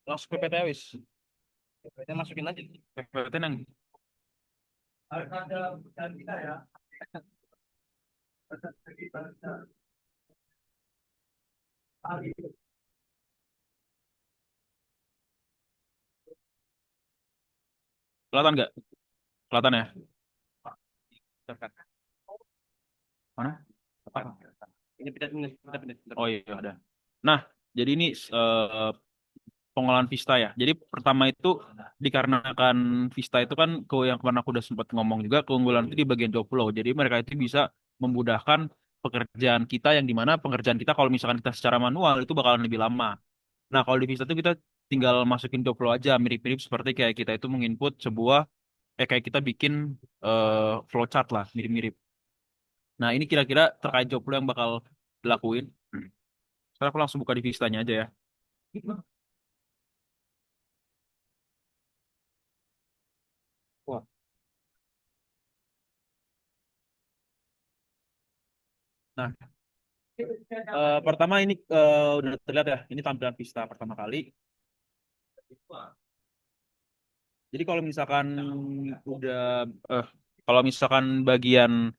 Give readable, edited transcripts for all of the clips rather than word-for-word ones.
langsung PPT wis. PPT masukin aja. PPT yang kelihatan nggak? Kelihatan ya? Mana? Apa? Ini pindah. Oh iya ada. Nah, jadi ini pengolahan Vista ya. Jadi pertama itu dikarenakan Vista itu kan yang kemarin aku udah sempat ngomong juga keunggulan itu di bagian job flow. Jadi mereka itu bisa memudahkan pekerjaan kita yang dimana pekerjaan kita kalau misalkan kita secara manual itu bakalan lebih lama. Nah kalau di Vista itu kita tinggal masukin job flow aja mirip-mirip seperti kayak kita itu menginput sebuah kayak kita bikin flowchart lah mirip-mirip. Nah ini kira-kira terkait job flow yang bakal dilakuin. Sekarang aku langsung buka di Vistanya aja ya. Wah. Nah, pertama ini udah terlihat ya, ini tampilan Vista pertama kali. Jadi kalau misalkan udah, eh, kalau misalkan bagian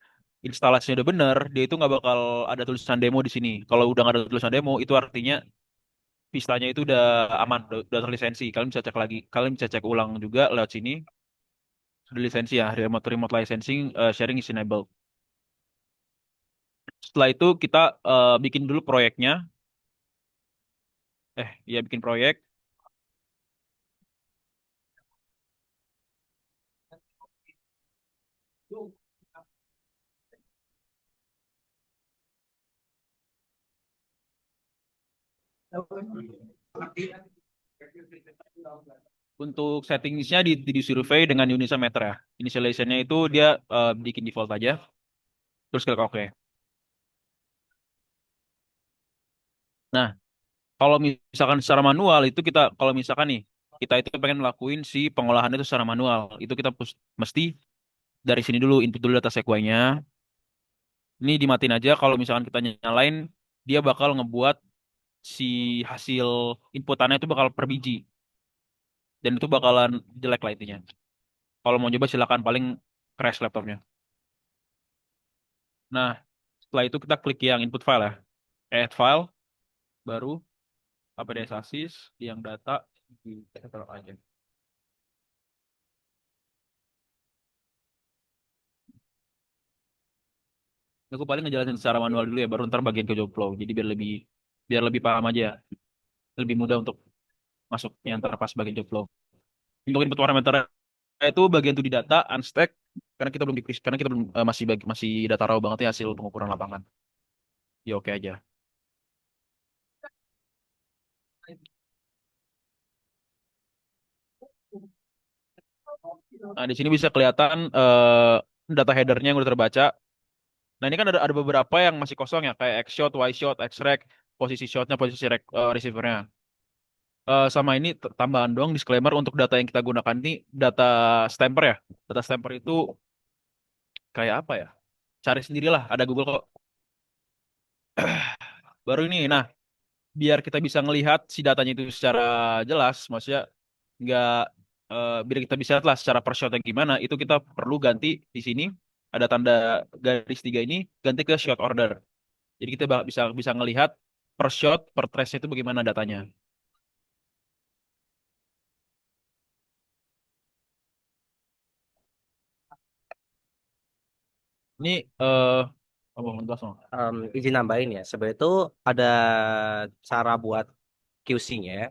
instalasinya udah bener, dia itu nggak bakal ada tulisan demo di sini. Kalau udah nggak ada tulisan demo, itu artinya Vistanya itu udah aman, udah terlisensi. Kalian bisa cek lagi, kalian bisa cek ulang juga lewat sini. Sudah lisensi ya, remote remote licensing sharing is enabled. Setelah itu kita bikin dulu proyeknya. Ya bikin proyek. Untuk settingsnya di survei dengan Unisa Meter ya. Initializationnya itu dia bikin default aja. Terus klik OK. Nah, kalau misalkan secara manual itu kita, kalau misalkan nih, kita itu pengen ngelakuin si pengolahan itu secara manual. Itu kita mesti dari sini dulu, input dulu data sequence-nya. Ini dimatiin aja, kalau misalkan kita nyalain, dia bakal ngebuat si hasil inputannya itu bakal per biji. Dan itu bakalan jelek lah intinya. Kalau mau coba silakan, paling crash laptopnya. Nah, setelah itu kita klik yang input file ya. Add file, baru APDS ASIS, yang data, kita taruh aja. Aku paling ngejelasin secara manual dulu ya, baru ntar bagian ke job flow. Jadi biar lebih paham aja, lebih mudah untuk masuknya ntar pas bagian job flow. Untuk input parameter itu bagian itu di data, unstack, karena kita belum masih data raw banget ya hasil pengukuran lapangan. Ya oke aja. Nah di sini bisa kelihatan data headernya yang udah terbaca. Nah ini kan ada beberapa yang masih kosong ya, kayak X shot, Y shot, X rec, posisi shotnya, posisi receivernya. Sama ini tambahan dong disclaimer untuk data yang kita gunakan ini data stamper ya. Data stamper itu kayak apa ya? Cari sendirilah, ada Google kok. Baru ini, nah biar kita bisa ngelihat si datanya itu secara jelas, maksudnya nggak biar kita bisa lihat lah secara per shotnya gimana, itu kita perlu ganti di sini ada tanda garis tiga ini ganti ke shot order. Jadi kita bisa bisa ngelihat per shot, per trace itu bagaimana datanya. Ini apa mentas Izin nambahin ya. Sebenarnya itu ada cara buat QC-nya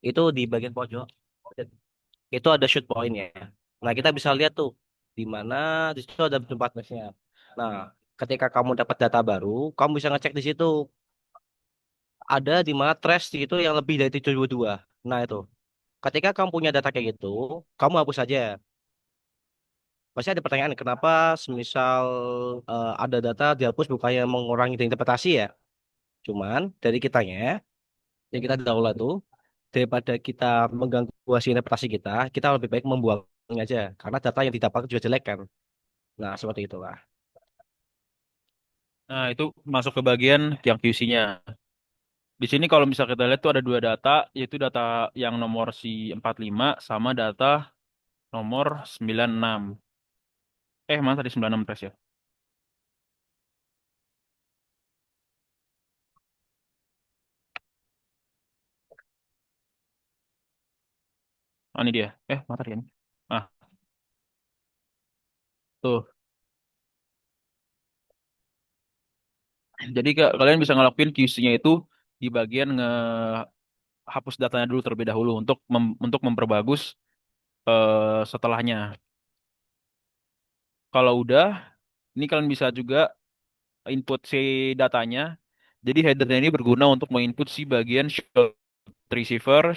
itu di bagian pojok. Itu ada shoot point-nya. Nah, kita bisa lihat tuh di mana di situ ada tempat match-nya. Nah, ketika kamu dapat data baru, kamu bisa ngecek di situ ada di mana trash itu yang lebih dari 72. Nah, itu. Ketika kamu punya data kayak gitu, kamu hapus aja. Pasti ada pertanyaan, kenapa semisal ada data dihapus bukannya mengurangi interpretasi ya? Cuman dari kitanya, yang kita daulah tuh, daripada kita mengganggu hasil interpretasi kita, kita lebih baik membuangnya aja. Karena data yang didapat juga jelek kan. Nah, seperti itulah. Nah, itu masuk ke bagian yang QC-nya. Di sini kalau misal kita lihat tuh ada dua data, yaitu data yang nomor si 45 sama data nomor 96. Mana tadi 96 tes ya? Ini dia. Mana tadi ini? Ah, tuh. Jadi kalian bisa ngelakuin QC-nya itu di bagian hapus datanya dulu terlebih dahulu untuk memperbagus setelahnya. Kalau udah, ini kalian bisa juga input si datanya. Jadi headernya ini berguna untuk menginput si bagian shot receiver,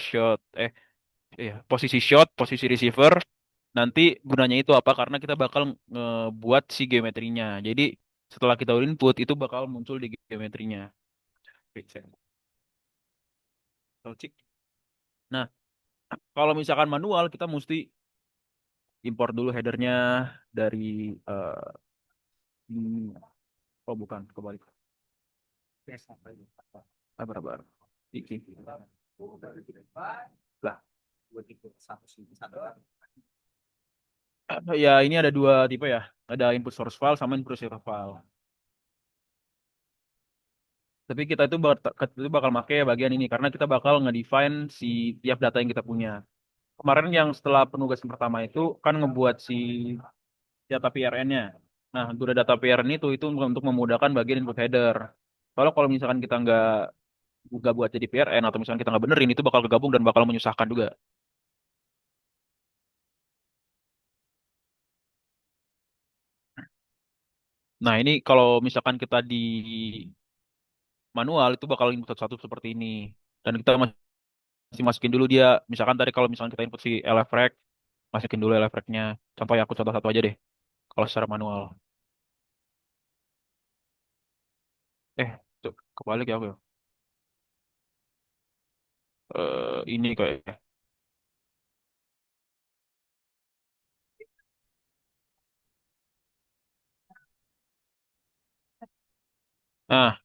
posisi shot, posisi receiver. Nanti gunanya itu apa? Karena kita bakal ngebuat si geometrinya. Jadi setelah kita input itu bakal muncul di geometrinya. Nah, kalau misalkan manual kita mesti import dulu headernya dari hmm, oh bukan, kebalik. Sabar. Iki. Lah, ya ini ada dua tipe ya. Ada input source file sama input receiver file. Tapi kita itu bakal pakai bagian ini karena kita bakal nge-define si tiap data yang kita punya. Kemarin yang setelah penugasan pertama itu kan ngebuat si data PRN-nya. Nah, untuk data PRN itu untuk memudahkan bagian input header. Kalau misalkan kita nggak buat jadi PRN atau misalkan kita nggak benerin itu bakal kegabung dan bakal menyusahkan juga. Nah, ini kalau misalkan kita di manual itu bakal input satu-satu seperti ini. Dan kita masih masukin dulu dia. Misalkan tadi kalau misalkan kita input si LFREC, masukin dulu LFREC-nya. Contoh ya, aku contoh satu aja deh. Kalau secara manual. Tuh, kebalik ya aku ya. Ini kayak.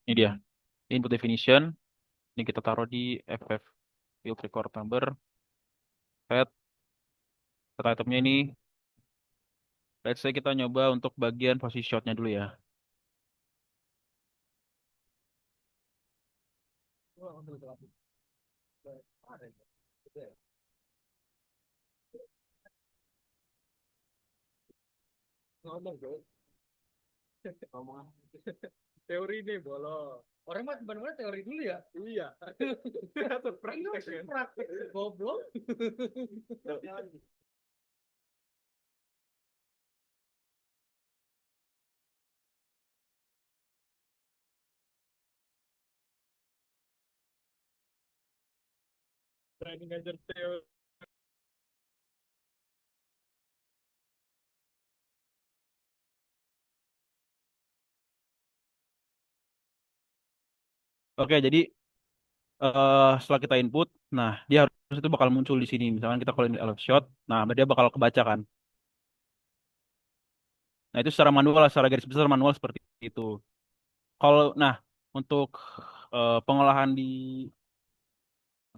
Ini dia. Input definition. Ini kita taruh di FF field record number. Set. Data itemnya ini. Let's say kita nyoba untuk bagian posisi shotnya dulu ya. Teori nih bolo. Orang mah benar-benar teori dulu ya. Iya. Atau praktek kan. Praktek goblok. Berani ngajar teori. Oke, jadi setelah kita input, nah dia harus itu bakal muncul di sini. Misalkan kita kalau ini elf shot, nah dia bakal kebaca kan. Nah itu secara manual, secara garis besar manual seperti itu. Nah untuk pengolahan di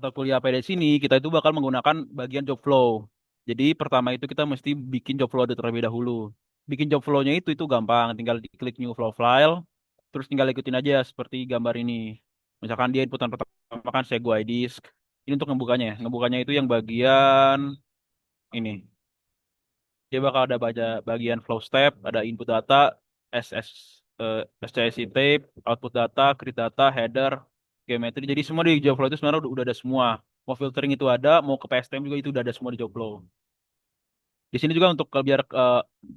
atau kuliah PD sini, kita itu bakal menggunakan bagian job flow. Jadi pertama itu kita mesti bikin job flow terlebih dahulu. Bikin job flow-nya itu gampang, tinggal diklik new flow file, terus tinggal ikutin aja seperti gambar ini. Misalkan dia inputan pertama kan segue disk. Ini untuk ngebukanya ya. Ngebukanya itu yang bagian ini. Dia bakal ada bagian flow step, ada input data, SS, SCSI tape, output data, create data, header, geometri. Jadi semua di Jobflow itu sebenarnya udah ada semua. Mau filtering itu ada, mau ke PSTM juga itu udah ada semua di Jobflow. Di sini juga untuk biar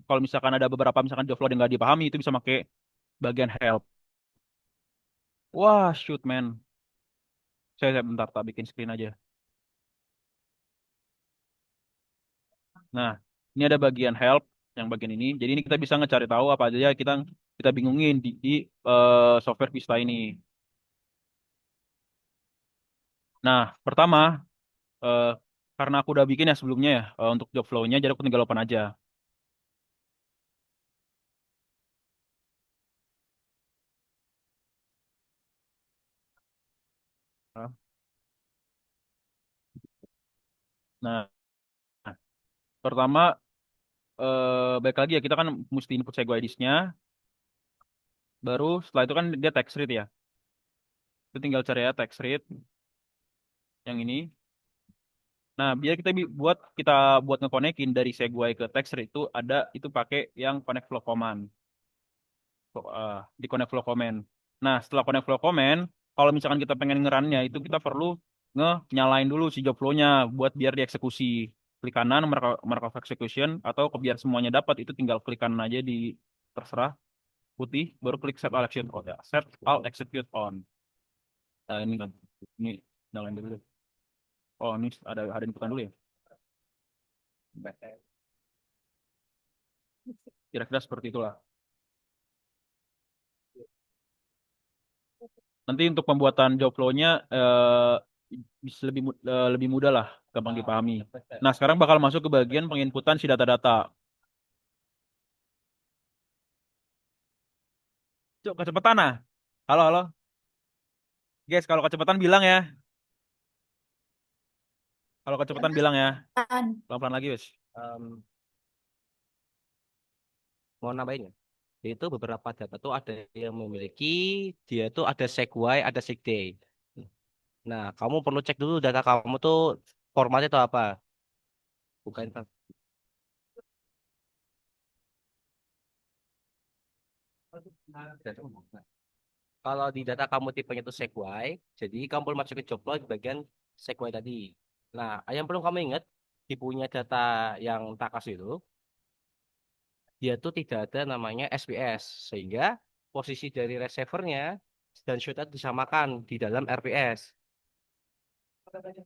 kalau misalkan ada beberapa misalkan Jobflow yang nggak dipahami itu bisa pakai bagian help. Wah, shoot man. Saya bentar tak bikin screen aja. Nah, ini ada bagian help yang bagian ini. Jadi ini kita bisa ngecari tahu apa aja kita kita bingungin di software Vista ini. Nah, pertama eh, karena aku udah bikin ya sebelumnya ya untuk job flow-nya, jadi aku tinggal open aja. Nah, pertama baik lagi ya kita kan mesti input Segway ID-nya, baru setelah itu kan dia text read ya. Itu tinggal cari ya text read yang ini. Nah, biar kita buat ngekonekin dari Segway ke text read itu ada itu pakai yang connect flow command. Di connect flow command. Nah, setelah connect flow command, kalau misalkan kita pengen ngerannya itu kita perlu nyalain dulu si job flow-nya buat biar dieksekusi. Klik kanan mark of execution atau biar semuanya dapat itu tinggal klik kanan aja di terserah putih baru klik set all execute on ya. Set all execute on. Nah, ini kan ini nyalain dulu. Oh, ini ada inputan dulu ya. Kira-kira seperti itulah. Nanti untuk pembuatan job flow-nya bisa lebih mudah lah, gampang dipahami. Nah, sekarang bakal masuk ke bagian penginputan si data-data. Cuk, kecepatan ah. Halo, halo. Guys, kalau kecepatan bilang ya. Kalau kecepatan bilang ya. Pelan-pelan lagi, wes. Em, mau nambahin ya? Itu beberapa data tuh ada yang memiliki dia tuh ada sequay, ada sigday. Nah, kamu perlu cek dulu data kamu tuh formatnya itu apa. Bukan kalau di data kamu tipenya itu sequay, jadi kamu perlu masukin job flow di bagian sequay tadi. Nah, yang perlu kamu ingat di punya data yang takas itu, dia tuh tidak ada namanya SPS, sehingga posisi dari receivernya dan shooter disamakan di dalam RPS.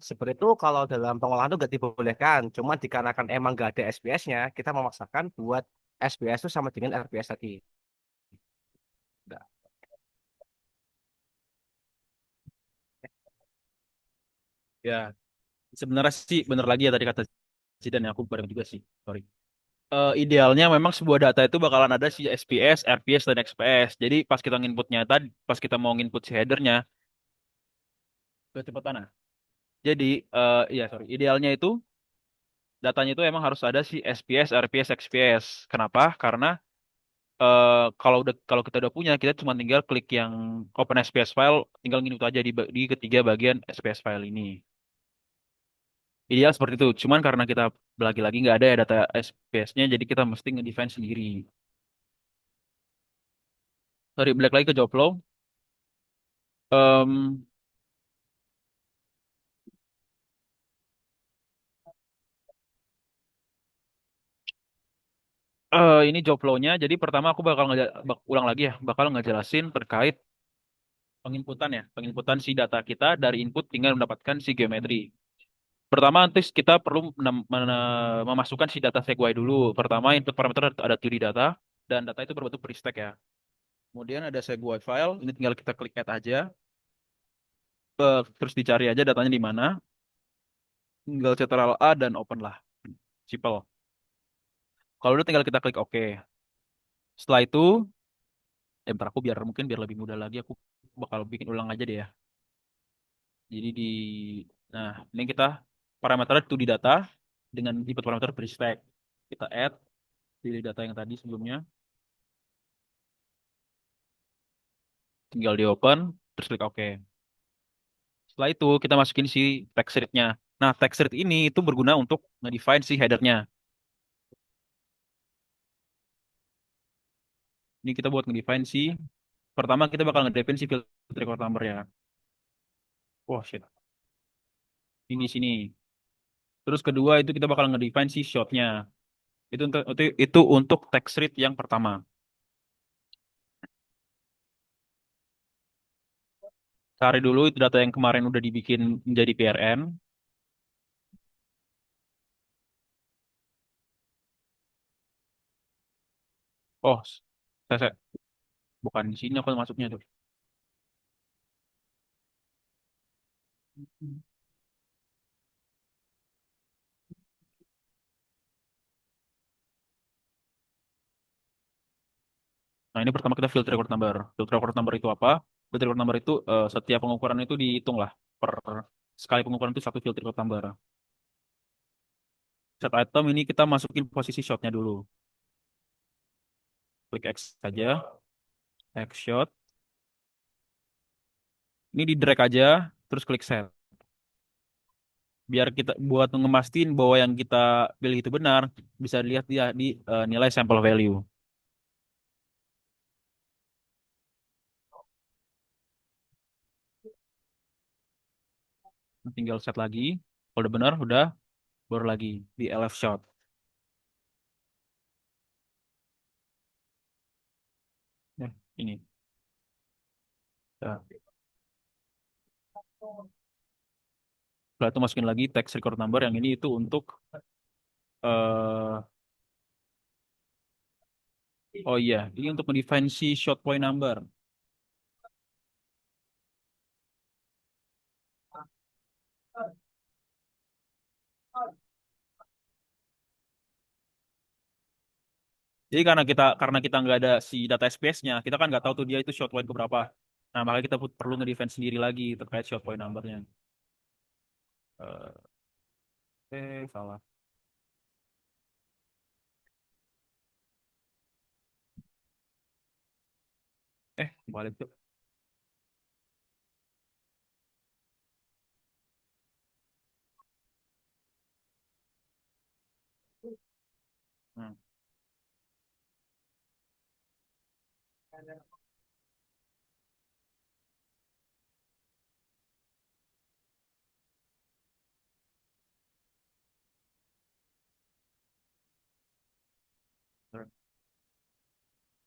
Seperti itu kalau dalam pengolahan itu nggak dibolehkan. Cuma dikarenakan emang nggak ada SPS-nya, kita memaksakan buat SPS itu sama dengan RPS tadi. Nggak. Ya, sebenarnya sih bener lagi ya tadi kata Zidan ya, aku bareng juga sih. Sorry. Idealnya memang sebuah data itu bakalan ada si SPS, RPS, dan XPS. Jadi pas kita nginputnya tadi, pas kita mau nginput si headernya, kecepatan nah. Jadi, iya sorry, idealnya itu datanya itu emang harus ada si SPS, RPS, XPS. Kenapa? Karena kalau kita udah punya, kita cuma tinggal klik yang open SPS file, tinggal nginput aja di ketiga bagian SPS file ini. Ideal seperti itu. Cuman karena kita lagi-lagi nggak ada ya data SPS-nya, jadi kita mesti nge-define sendiri. Sorry, balik lagi ke job flow. Em, ini job flow-nya. Jadi pertama aku ulang lagi ya, bakal ngejelasin terkait penginputan ya, penginputan si data kita dari input tinggal mendapatkan si geometri. Pertama nanti kita perlu memasukkan si data sequence dulu. Pertama input parameter ada 2D data dan data itu berbentuk pre-stack ya. Kemudian ada sequence file, ini tinggal kita klik add aja, terus dicari aja datanya di mana. Tinggal Ctrl A dan open lah. Simple. Kalau udah tinggal kita klik OK. Setelah itu, bentar aku biar lebih mudah lagi aku bakal bikin ulang aja deh ya. Jadi nah ini kita parameternya itu di data dengan input parameter pre-stack. Kita add di data yang tadi sebelumnya, tinggal di open, terus klik OK. Setelah itu kita masukin si text read-nya. Nah, text read ini itu berguna untuk nge-define si header-nya. Ini kita buat nge-define si pertama kita bakal nge-define si filter record number ya. Wah, shit. Ini sini. Terus kedua itu kita bakal nge-define si shot-nya. Itu untuk text read yang pertama. Cari dulu itu data yang kemarin udah dibikin menjadi PRN. Oh, saya bukan di sini aku masuknya tuh. Nah, ini pertama kita filter record number. Filter record number itu apa? Filter record number itu setiap pengukuran itu dihitung lah per sekali pengukuran itu satu filter record number. set item ini kita masukin posisi shotnya dulu. Klik X saja, X shot. Ini di drag aja, terus klik set. Biar kita buat ngemastiin bahwa yang kita pilih itu benar, bisa dilihat dia di nilai sample value. Tinggal set lagi. Kalau udah benar, udah baru lagi di LF shot. Ya, ini. Ya. Setelah itu masukin lagi text record number yang ini itu untuk eh oh iya, ini untuk mendefine si shot point number. Jadi karena kita nggak ada si data SPS-nya, kita kan nggak tahu tuh dia itu shot point ke berapa. Nah, makanya kita perlu ngedefine sendiri lagi terkait shot point numbernya. Eh, salah. Balik tuh. Hmm.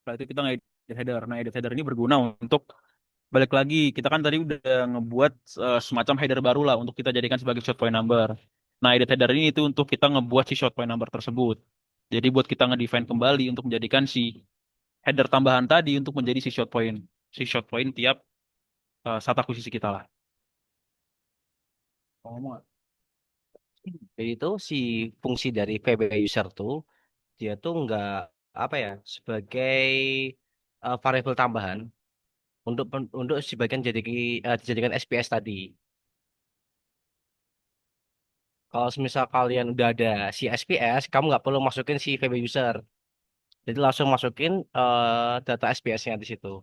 Setelah itu kita ngedit header. Nah, edit header ini berguna untuk balik lagi. Kita kan tadi udah ngebuat semacam header baru lah untuk kita jadikan sebagai short point number. Nah, edit header ini itu untuk kita ngebuat si short point number tersebut. Jadi buat kita ngedefine kembali untuk menjadikan si header tambahan tadi untuk menjadi si short point. Si short point tiap saat akuisisi kita lah. Ngomong. Jadi itu si fungsi dari VB user tuh dia tuh nggak apa ya sebagai variabel tambahan untuk sebagian dijadikan SPS tadi. Kalau misal kalian udah ada si SPS, kamu nggak perlu masukin si VB user. Jadi langsung masukin data SPS-nya di situ.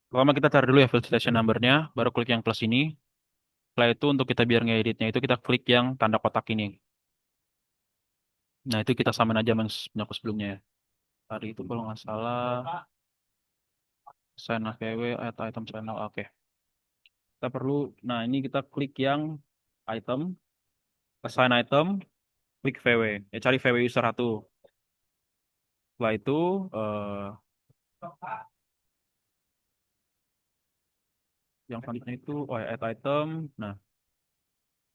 Pertama kita cari dulu ya field station number-nya, baru klik yang plus ini. Setelah itu untuk kita biar ngeditnya itu kita klik yang tanda kotak ini. Nah itu kita samain aja sama yang aku sebelumnya ya. Tadi itu kalau nggak salah, sign AKW, add item channel, oke. Kita perlu, nah ini kita klik yang item, assign item, klik VW. Ya cari VW user 1. Setelah itu, yang selanjutnya itu, oh ya, add item. Nah,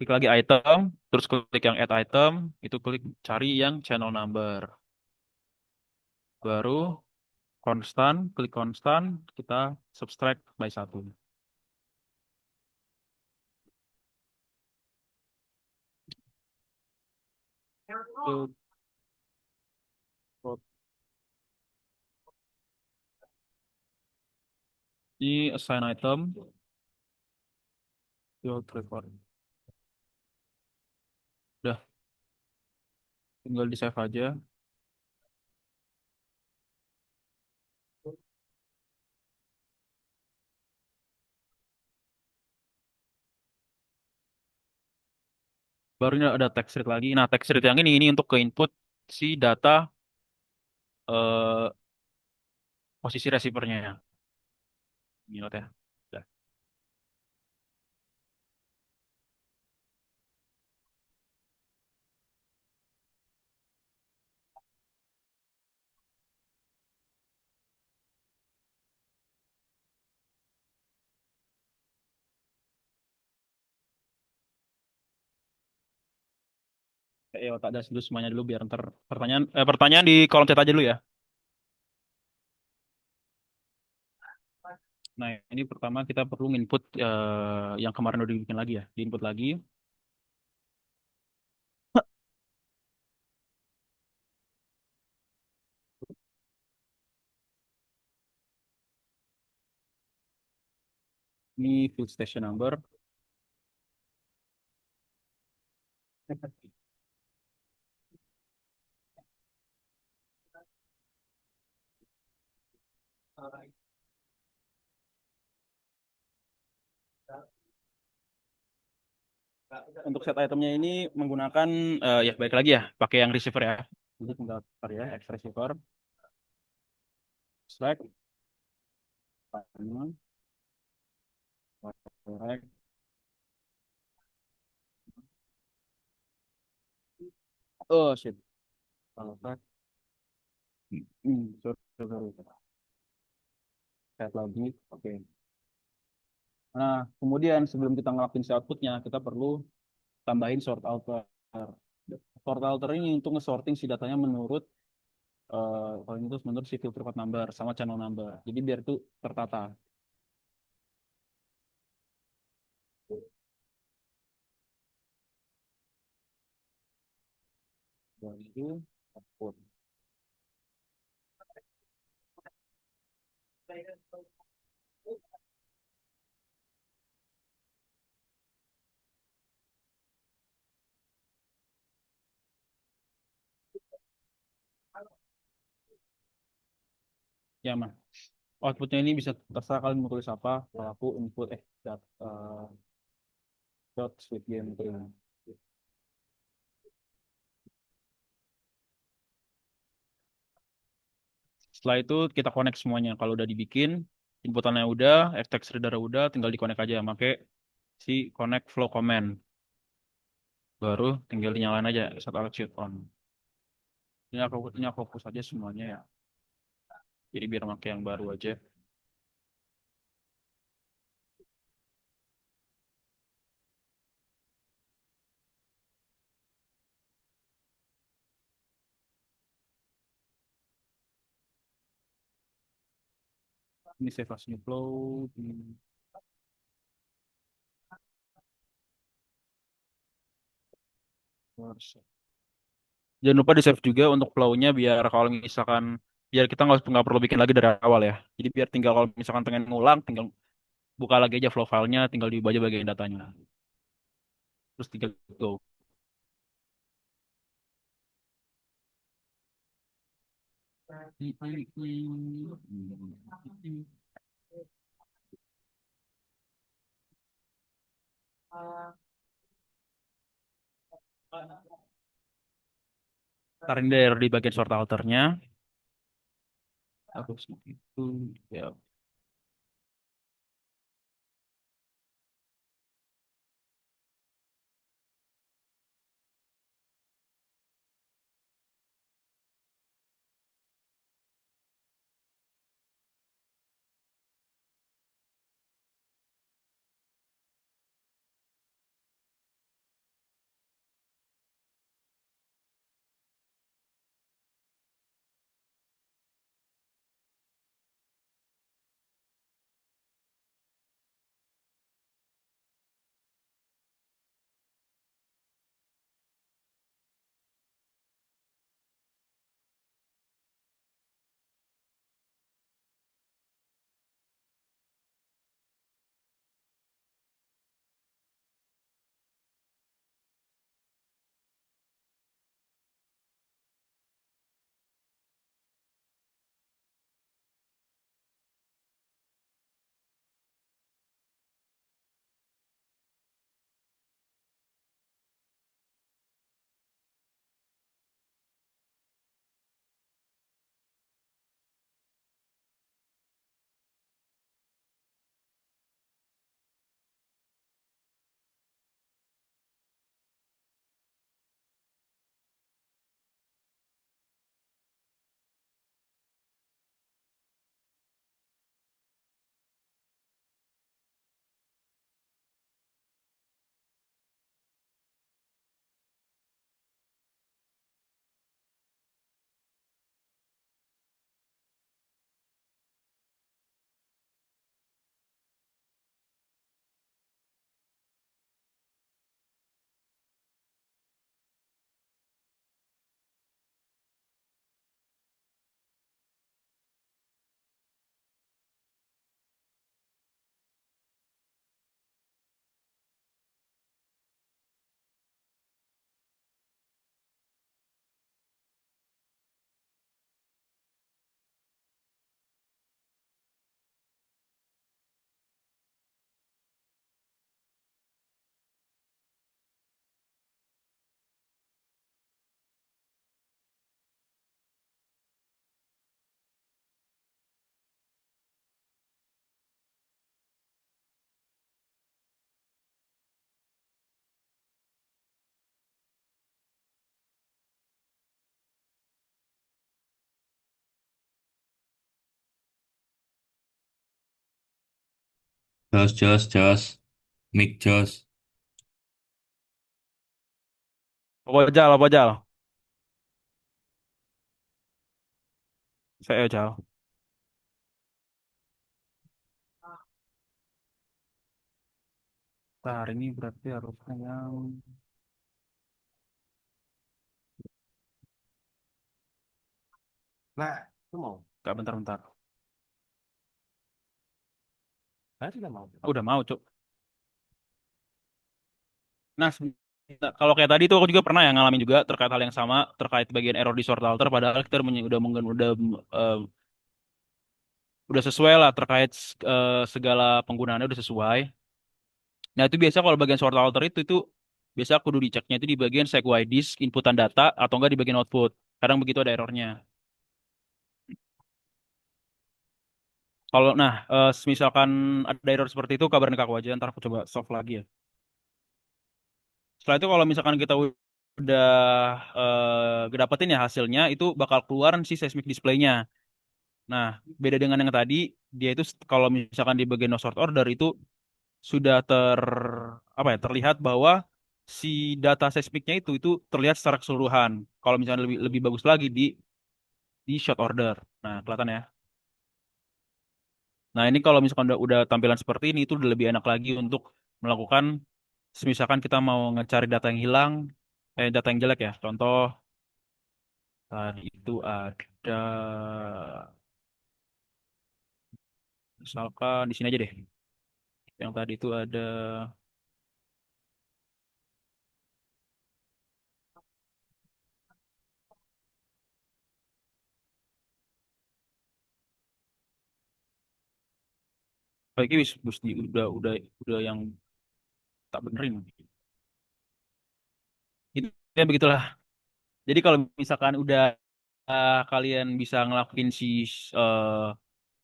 klik lagi item, terus klik yang add item, itu klik cari yang channel number. Baru konstan, klik konstan, kita subtract by 1. Itu ini assign item, field record. Udah, tinggal di save aja. Baru ini ada text read lagi. Nah, text read yang ini untuk ke input si data eh, posisi receiver-nya ya. Ini note ya. Udah. Tak ada dulu semuanya dulu biar ntar pertanyaan di kolom chat aja dulu ya. Nah, ini pertama kita perlu input yang kemarin udah dibikin lagi ya. Di input lagi. Ini field station number. Untuk set itemnya ini menggunakan ya baik lagi ya pakai yang receiver ya. Jadi tinggal putar ya X receiver, select, final, correct. Oh shit. Kalau select, sorry, sorry. Set lagi, oke. Nah, kemudian sebelum kita ngelakuin si outputnya, kita perlu tambahin sort outer. Sort outer ini untuk nge-sorting si datanya menurut kalau ini terus menurut si filter path number sama channel number. Jadi biar itu tertata. Lalu output. Ya, mah. Outputnya ini bisa terserah kalian mau tulis apa. Kalau aku input dot sweet game gitu. Setelah itu kita connect semuanya. Kalau udah dibikin, inputannya udah, FTX reader udah, tinggal di connect aja. Pakai si connect flow command. Baru tinggal dinyalain aja set altitude on. Ini aku fokus aja semuanya ya. Jadi biar pakai yang baru aja. Ini save as new flow. Jangan lupa di save juga untuk flow-nya biar kalau misalkan biar kita nggak perlu bikin lagi dari awal ya. Jadi biar tinggal kalau misalkan pengen ngulang, tinggal buka lagi aja flow filenya, tinggal diubah aja bagian datanya. Terus tinggal go. Tarik dari di bagian sort alternya. Harus itu ya. Jos, jos, jos. Mic jos. Apa Jal, apa Jal? Saya Jal. Nah, hari ini berarti harusnya yang... Nah, lu mau? Gak, bentar-bentar. Saya sudah mau. Udah mau, Cuk. Nah, kalau kayak tadi tuh aku juga pernah ya ngalamin juga terkait hal yang sama, terkait bagian error di short alter, padahal kita udah mungkin eh, udah sesuai lah terkait segala penggunaannya udah sesuai. Nah, itu biasa kalau bagian short alter itu biasa kudu diceknya itu di bagian segue disk, inputan data, atau enggak di bagian output. Kadang begitu ada errornya. Kalau misalkan ada error seperti itu kabarin ke aku aja, ntar aku coba solve lagi ya. Setelah itu kalau misalkan kita udah dapetin ya hasilnya, itu bakal keluar si seismic display-nya. Nah, beda dengan yang tadi, dia itu kalau misalkan di bagian no sort order itu sudah terlihat bahwa si data seismiknya itu terlihat secara keseluruhan. Kalau misalnya lebih lebih bagus lagi di short order. Nah, kelihatan ya. Nah, ini kalau misalkan udah tampilan seperti ini itu udah lebih enak lagi untuk melakukan misalkan kita mau ngecari data yang hilang, data yang jelek ya. Contoh tadi itu ada misalkan di sini aja deh. Yang tadi itu ada lagi udah yang tak benerin. Itu ya begitulah. Jadi kalau misalkan udah kalian bisa ngelakuin si eh,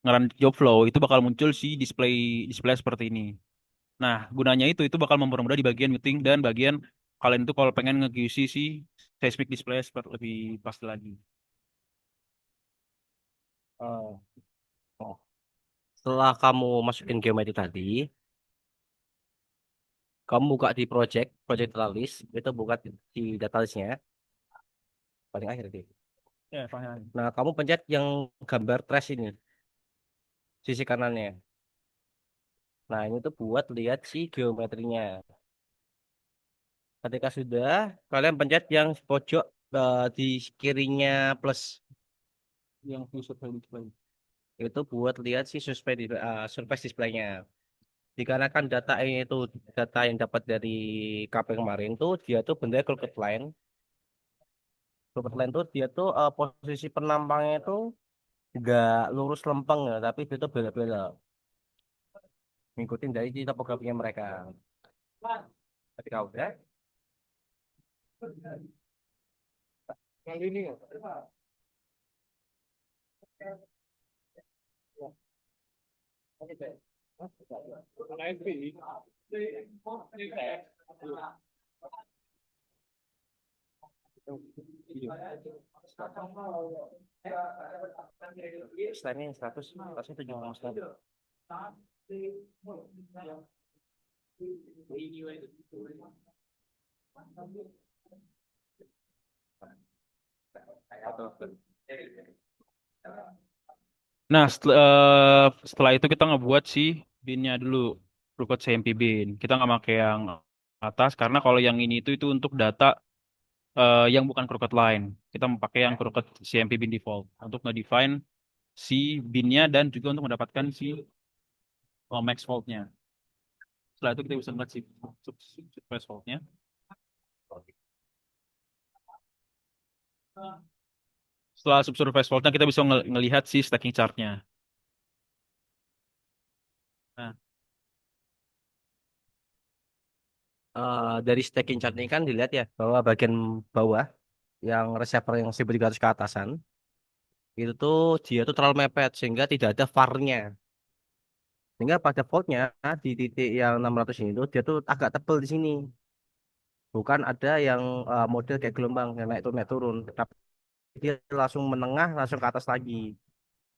ngeran job flow itu bakal muncul si display display seperti ini. Nah, gunanya itu bakal mempermudah di bagian meeting dan bagian kalian itu kalau pengen nge-QC si seismic display seperti lebih pasti lagi. Oh. Oh. Setelah kamu masukin geometri tadi, kamu buka di project data list, itu buka di data listnya, paling akhir deh. Ya, paham. Nah, kamu pencet yang gambar trash ini, sisi kanannya. Nah, ini tuh buat lihat si geometrinya. Ketika sudah, kalian pencet yang pojok di kirinya plus. Yang full survey display. Itu buat lihat si surface display-nya. Dikarenakan data ini itu data yang dapat dari KP kemarin tuh dia tuh bentuknya crooked line. Crooked line tuh dia tuh posisi penampangnya itu nggak lurus lempeng ya, tapi dia tuh belok-belok. Ngikutin dari di topografinya mereka. Ketika udah, Kali ini ya. Kalau FPI, slide-nya 100, pasti 7,5. Nah, setelah itu kita ngebuat si binnya dulu, berikut CMP bin. Kita nggak pakai yang atas karena kalau yang ini itu untuk data yang bukan crooked line. Kita memakai yang crooked CMP bin default untuk nge-define si binnya dan juga untuk mendapatkan si max fault-nya. Setelah itu kita bisa ngeliat si surface fault-nya. Setelah subsurface fault-nya kita bisa ngelihat si stacking chart-nya. Nah, Dari stacking chart ini kan dilihat ya bahwa bagian bawah yang reservoir yang 1300 ke atasan itu tuh dia tuh terlalu mepet sehingga tidak ada VAR-nya. Sehingga pada faultnya di titik yang 600 ini tuh dia tuh agak tebel di sini. Bukan ada yang model kayak gelombang yang naik turun, tapi dia langsung menengah langsung ke atas lagi.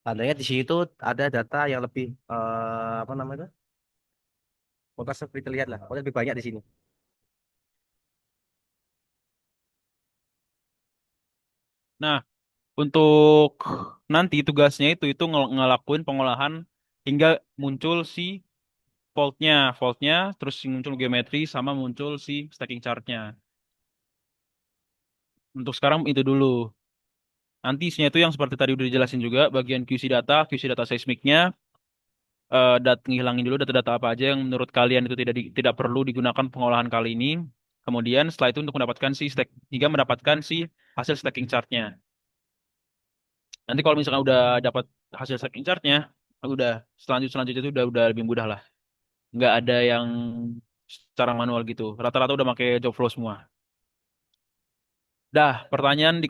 Tandanya di situ ada data yang lebih apa namanya? kontras lebih terlihat lah, kontras lebih banyak di sini. Nah, untuk nanti tugasnya itu ngelakuin pengolahan hingga muncul si faultnya, terus muncul geometri sama muncul si stacking chartnya. Untuk sekarang itu dulu. Nanti isinya itu yang seperti tadi udah dijelasin juga, bagian QC data seismiknya, ngilangin dulu data-data apa aja yang menurut kalian itu tidak perlu digunakan pengolahan kali ini. Kemudian setelah itu untuk mendapatkan hingga mendapatkan si hasil stacking chartnya. Nanti kalau misalkan udah dapat hasil stacking chartnya, udah selanjutnya itu udah lebih mudah lah. Nggak ada yang secara manual gitu. Rata-rata udah pakai job flow semua. Dah, pertanyaan di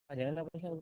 Pertanyaan apa sih?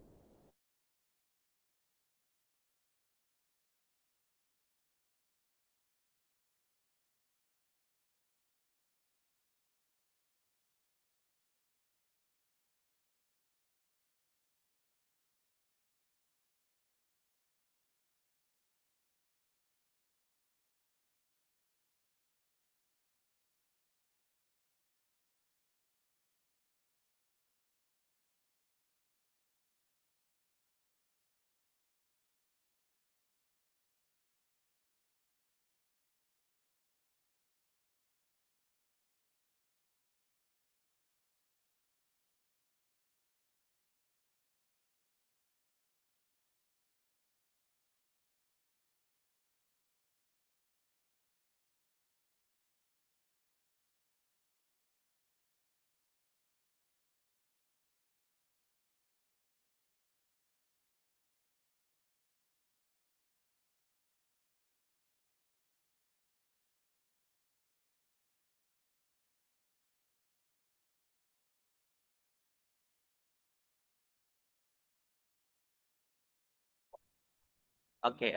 Oke,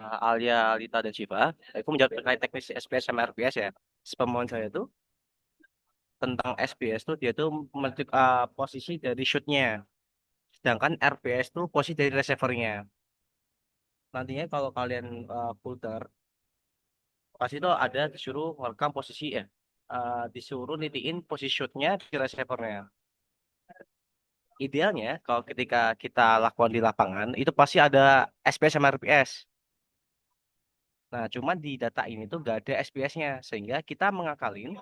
Alia, Alita, dan Shiva. Aku menjawab terkait teknis SPS sama RPS ya. Sepemahaman saya itu tentang SPS tuh dia tuh posisi dari shootnya. Sedangkan RPS tuh posisi dari receivernya. Nantinya kalau kalian filter, pasti itu ada disuruh merekam posisi ya. Disuruh nitiin posisi shootnya di receivernya. Idealnya kalau ketika kita lakukan di lapangan, itu pasti ada SPS sama RPS. Nah, cuman di data ini tuh gak ada SPS-nya, sehingga kita mengakalin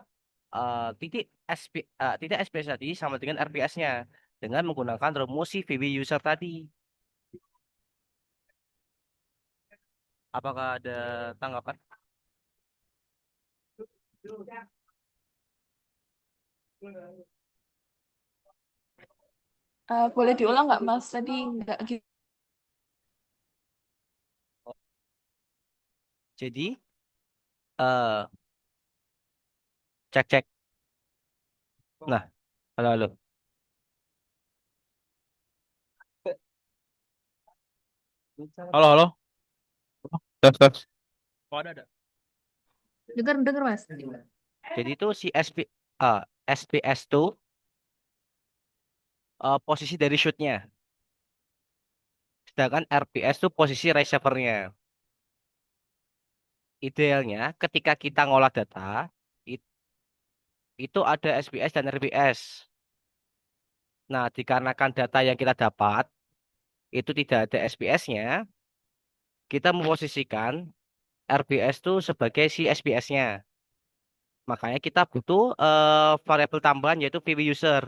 titik SPS tadi sama dengan RPS-nya dengan menggunakan rumus si VB user tadi. Apakah ada tanggapan? Boleh diulang nggak, Mas? Tadi nggak gitu. Jadi, eh cek cek. Nah, halo halo. Halo, halo. Tes, tes. Oh, ada. Dengar, dengar, Mas. Jadi itu si SPS tuh posisi dari shootnya, sedangkan RPS tuh posisi receivernya. Idealnya, ketika kita ngolah data, it- itu ada SPS dan RPS. Nah, dikarenakan data yang kita dapat itu tidak ada SPS-nya, kita memposisikan RBS itu sebagai si SPS-nya. Makanya kita butuh variabel tambahan yaitu VW user.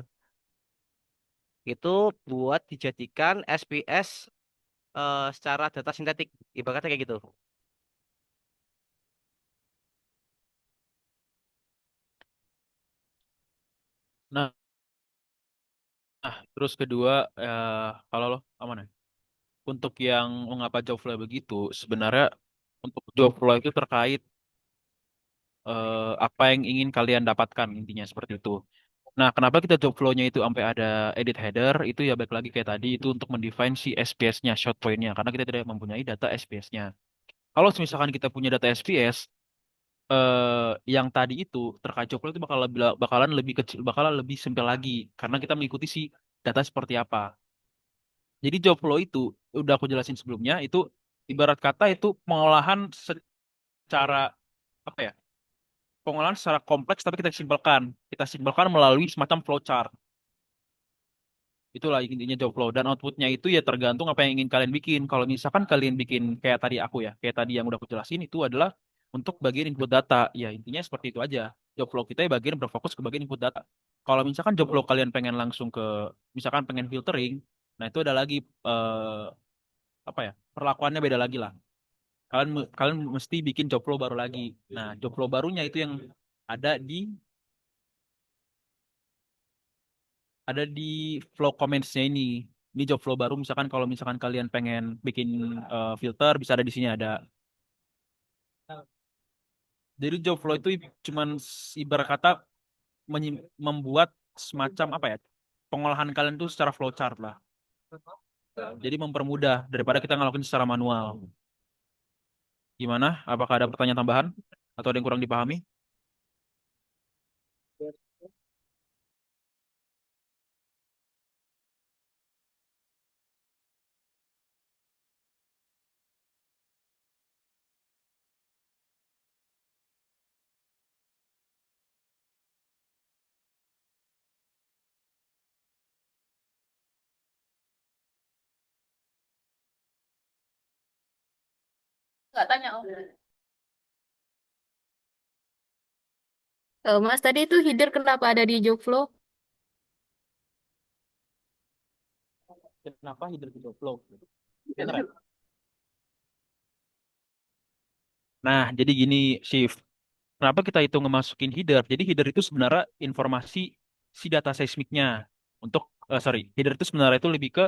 Itu buat dijadikan SPS secara data sintetik. Ibaratnya kayak gitu. Nah, terus kedua, kalau lo aman ya? Untuk yang mengapa job flow begitu, sebenarnya untuk job flow itu terkait apa yang ingin kalian dapatkan intinya seperti itu. Nah, kenapa kita job flow-nya itu sampai ada edit header itu ya baik lagi kayak tadi itu untuk mendefine si SPS-nya, short point-nya karena kita tidak mempunyai data SPS-nya. Kalau misalkan kita punya data SPS yang tadi itu terkait job flow itu bakalan lebih kecil, bakalan lebih simpel lagi karena kita mengikuti si data seperti apa. Jadi job flow itu udah aku jelasin sebelumnya itu ibarat kata itu pengolahan secara apa ya? Pengolahan secara kompleks tapi kita simpelkan. Kita simpelkan melalui semacam flowchart. Itulah intinya job flow dan outputnya itu ya tergantung apa yang ingin kalian bikin. Kalau misalkan kalian bikin kayak tadi aku ya, kayak tadi yang udah aku jelasin itu adalah untuk bagian input data. Ya intinya seperti itu aja. Job flow kita ya bagian berfokus ke bagian input data. Kalau misalkan job flow kalian pengen langsung ke, misalkan pengen filtering, nah itu ada lagi apa ya perlakuannya beda lagi lah. Kalian mesti bikin job flow baru lagi. Nah job flow barunya itu yang ada di ada di flow comments-nya ini. Ini job flow baru misalkan kalau misalkan kalian pengen bikin filter bisa ada di sini ada. Jadi job flow itu cuman ibarat kata membuat semacam apa ya? Pengolahan kalian itu secara flowchart lah. Jadi mempermudah daripada kita ngelakuin secara manual. Gimana? Apakah ada pertanyaan tambahan atau ada yang kurang dipahami? Nggak tanya Om. Mas tadi itu header kenapa ada di job flow? Kenapa header di job flow? Bener ya? Nah, jadi gini, Shift. Kenapa kita itu ngemasukin header? Jadi header itu sebenarnya informasi si data seismiknya. Untuk sorry, header itu sebenarnya itu lebih ke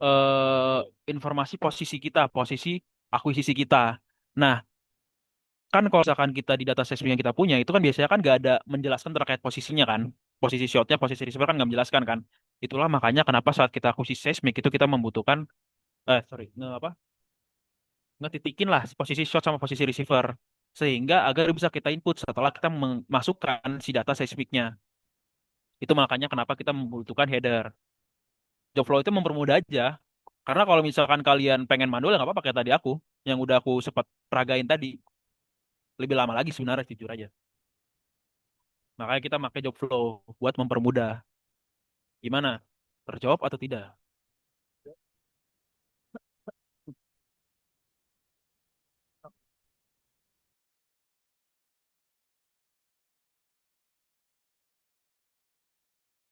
eh, informasi posisi kita, posisi akuisisi kita. Nah, kan kalau misalkan kita di data seismik yang kita punya itu kan biasanya kan nggak ada menjelaskan terkait posisinya kan, posisi shotnya, posisi receiver kan nggak menjelaskan kan. Itulah makanya kenapa saat kita akuisisi seismik itu kita membutuhkan sorry, apa? Ngetitikin lah posisi shot sama posisi receiver sehingga agar bisa kita input setelah kita memasukkan si data seismiknya. Itu makanya kenapa kita membutuhkan header. Job flow itu mempermudah aja. Karena kalau misalkan kalian pengen manual ya nggak apa-apa kayak tadi aku yang udah aku sempat peragain tadi. Lebih lama lagi sebenarnya jujur aja. Makanya kita pakai job flow buat mempermudah. Gimana? Terjawab atau tidak?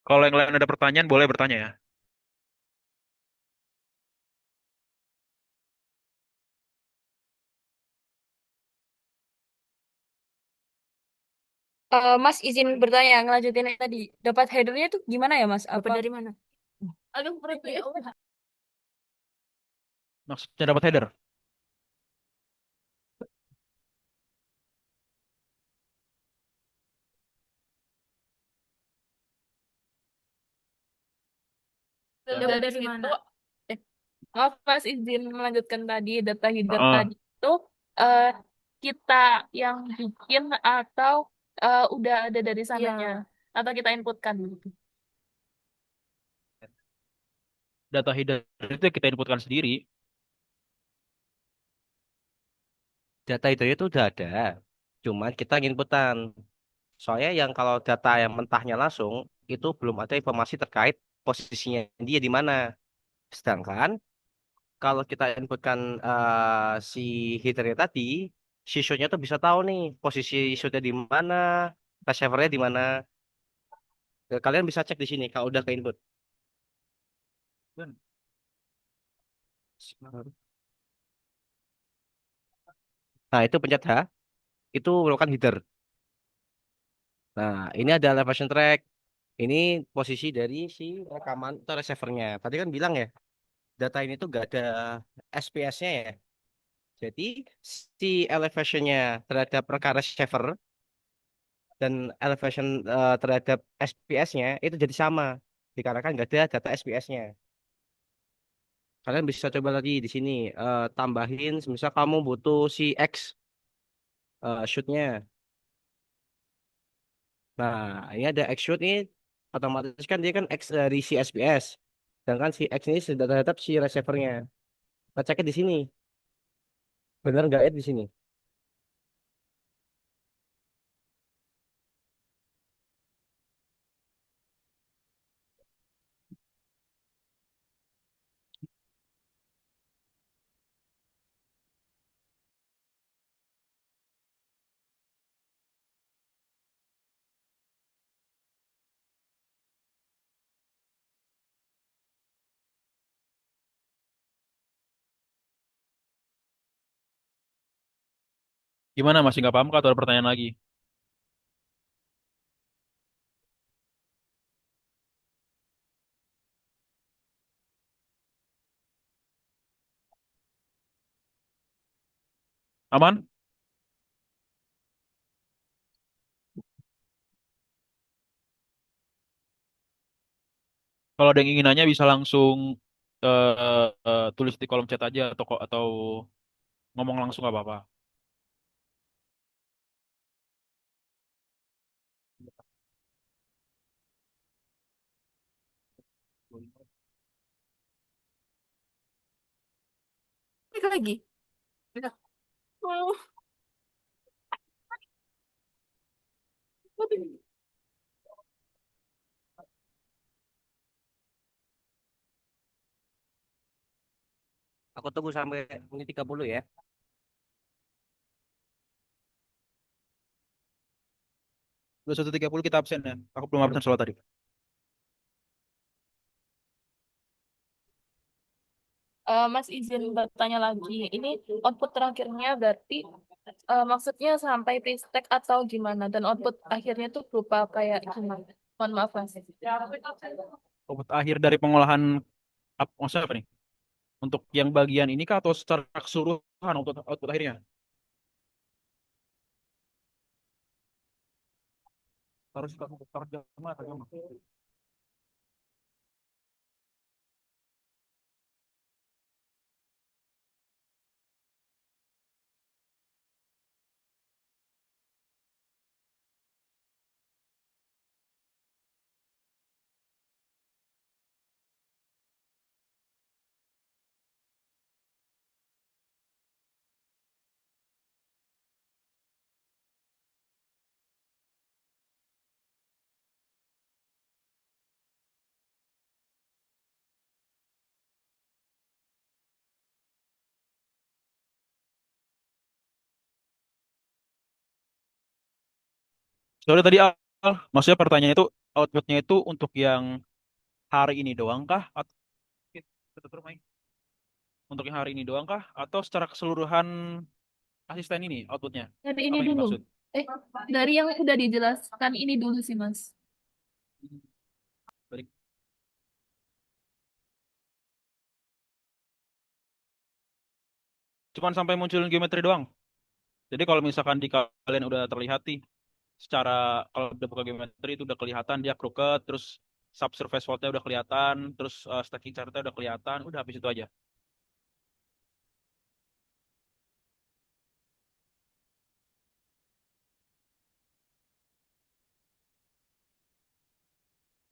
Kalau yang lain ada pertanyaan boleh bertanya ya. Mas izin bertanya, ngelanjutin yang tadi. Dapat headernya itu gimana ya Mas? Apa dari mana? Aduh, berarti Maksudnya dapat header. dari mana? Eh, maaf Mas izin melanjutkan tadi data header Heeh. tadi itu eh, kita yang bikin atau udah ada dari sananya atau kita inputkan gitu. Data header itu kita inputkan sendiri. Data itu udah ada. Cuman kita inputan. Soalnya yang kalau data yang mentahnya langsung itu belum ada informasi terkait posisinya dia di mana. Sedangkan kalau kita inputkan si headernya tadi, si shootnya tuh bisa tahu nih posisi shootnya di mana, receivernya di mana. Kalian bisa cek di sini kalau udah ke input. Nah, itu pencet H, itu merupakan header. Nah, ini ada elevation track. Ini posisi dari si rekaman atau receivernya. Tadi kan bilang ya, data ini tuh gak ada SPS-nya ya. Jadi, si elevationnya terhadap reka receiver dan elevation terhadap SPS-nya itu jadi sama. Dikarenakan nggak ada data SPS-nya. Kalian bisa coba lagi di sini tambahin, misal kamu butuh si X shoot-nya. Nah, ini ada X shoot ini otomatis kan dia kan X dari si SPS. Sedangkan si X ini sudah terhadap si receiver-nya. Nah, ceknya di sini. Benar nggak ya di sini? Gimana masih nggak paham kah atau ada pertanyaan lagi? Aman? Kalau ada yang ingin nanya bisa langsung tulis di kolom chat aja atau ngomong langsung nggak apa-apa. Klik lagi. Oh, waduh. Aku tunggu sampai menit 30 ya. 21.30 kita absen ya. Aku belum absen soal tadi. Mas izin bertanya lagi. Ini output terakhirnya berarti maksudnya sampai pre-stack atau gimana? Dan output akhirnya tuh berupa kayak gimana? Mohon maaf, Mas. Output akhir dari pengolahan maksudnya apa nih? Untuk yang bagian ini kah atau secara keseluruhan output akhirnya? Harus kamu terjemah terjemah. Sorry tadi maksudnya pertanyaan itu outputnya itu untuk yang hari ini doang kah? Untuk yang hari ini doang kah? Atau secara keseluruhan asisten ini outputnya? Dari ini Apa yang dulu. dimaksud? Eh, dari yang udah dijelaskan ini dulu sih, Mas. Dari- Cuman sampai munculin geometri doang. Jadi kalau misalkan di kalian udah terlihat nih, secara kalau udah buka geometri itu udah kelihatan dia crooked, terus subsurface faultnya udah kelihatan, terus stacking chartnya udah kelihatan, udah habis itu aja.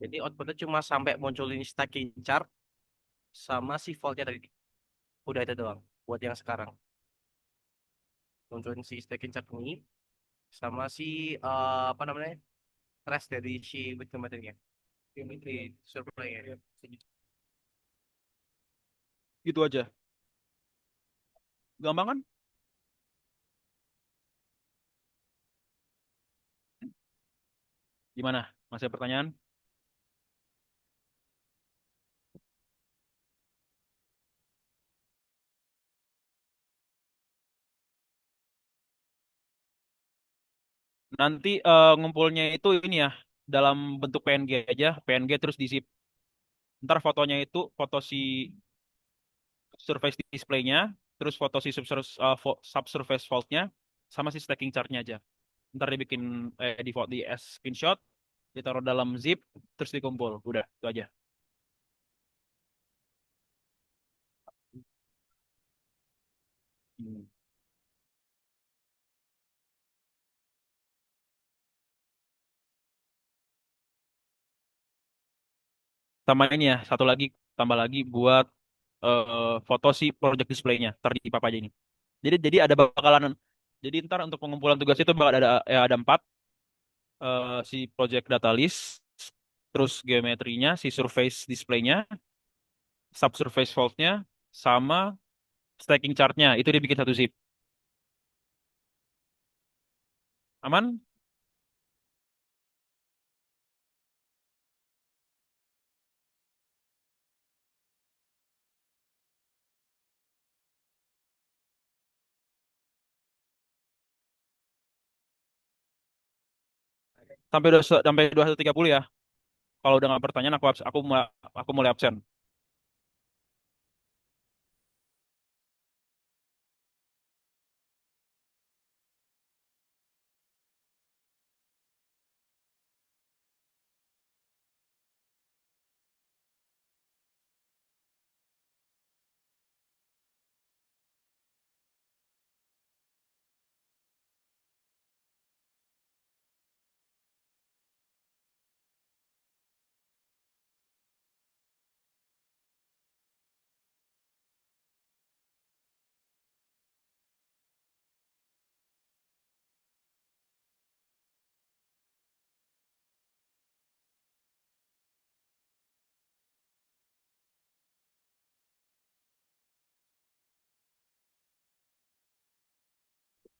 Jadi outputnya cuma sampai munculin stacking chart sama si voltnya tadi. Udah itu doang buat yang sekarang. Munculin si stacking chart ini sama si apa namanya? Trace dari si geometrinya. Geometri survey ya. Gitu aja. Gampang kan? Gimana? Masih ada pertanyaan? Nanti ngumpulnya itu ini ya, dalam bentuk PNG aja, PNG terus di zip. Ntar fotonya itu foto si surface display-nya, terus foto si subsurface fault-nya, sama si stacking chart-nya aja. Ntar dibikin di as screenshot, ditaruh dalam zip, terus dikumpul. Udah, itu aja. Hmm. Sama ini ya, satu lagi, tambah lagi buat foto si project display-nya. Ntar di papa aja ini. Jadi ada bakalan, jadi ntar untuk pengumpulan tugas itu bakal ada empat, si project data list, terus geometrinya, si surface display-nya, subsurface fault-nya, sama stacking chart-nya. Itu dibikin satu zip. Aman? Sampai 21.30 ya. Kalau udah nggak pertanyaan, aku mulai absen.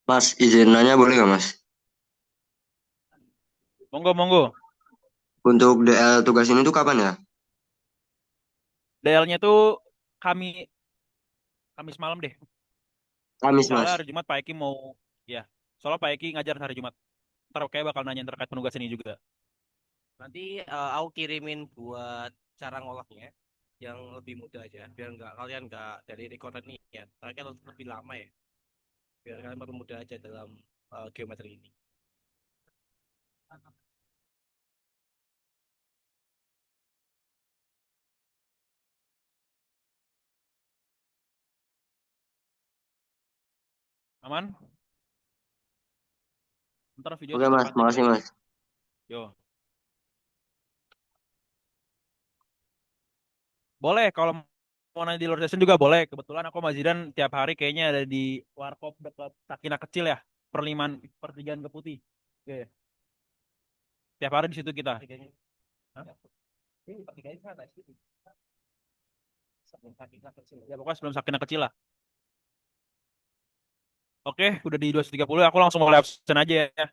Mas, izin nanya boleh nggak Mas? Monggo, monggo. Untuk DL tugas ini tuh kapan ya? DL-nya tuh kami Kamis malam deh. Kamis Soalnya Mas. hari Jumat Pak Eki mau, ya. Soalnya Pak Eki ngajar hari Jumat. Ntar kayak bakal nanya terkait penugasan ini juga. Nanti aku kirimin buat cara ngolahnya yang lebih mudah aja, biar nggak kalian nggak dari recorder nih ya. Tapi kan lebih lama ya, biar kalian mempermudah aja dalam geometri ini. Aman? Ntar video Oke Mas, secepatnya makasih kirim. Mas. Yo. Boleh kalau mau nanya di luar session juga boleh. Kebetulan aku sama Zidan tiap hari kayaknya ada di warkop dekat Sakinah kecil ya. Pertigaan Keputih. Oke. Tiap hari di situ kita. Hah? Ya pokoknya sebelum Sakinah kecil lah. Oke, udah di 2.30 aku langsung mulai absen aja ya.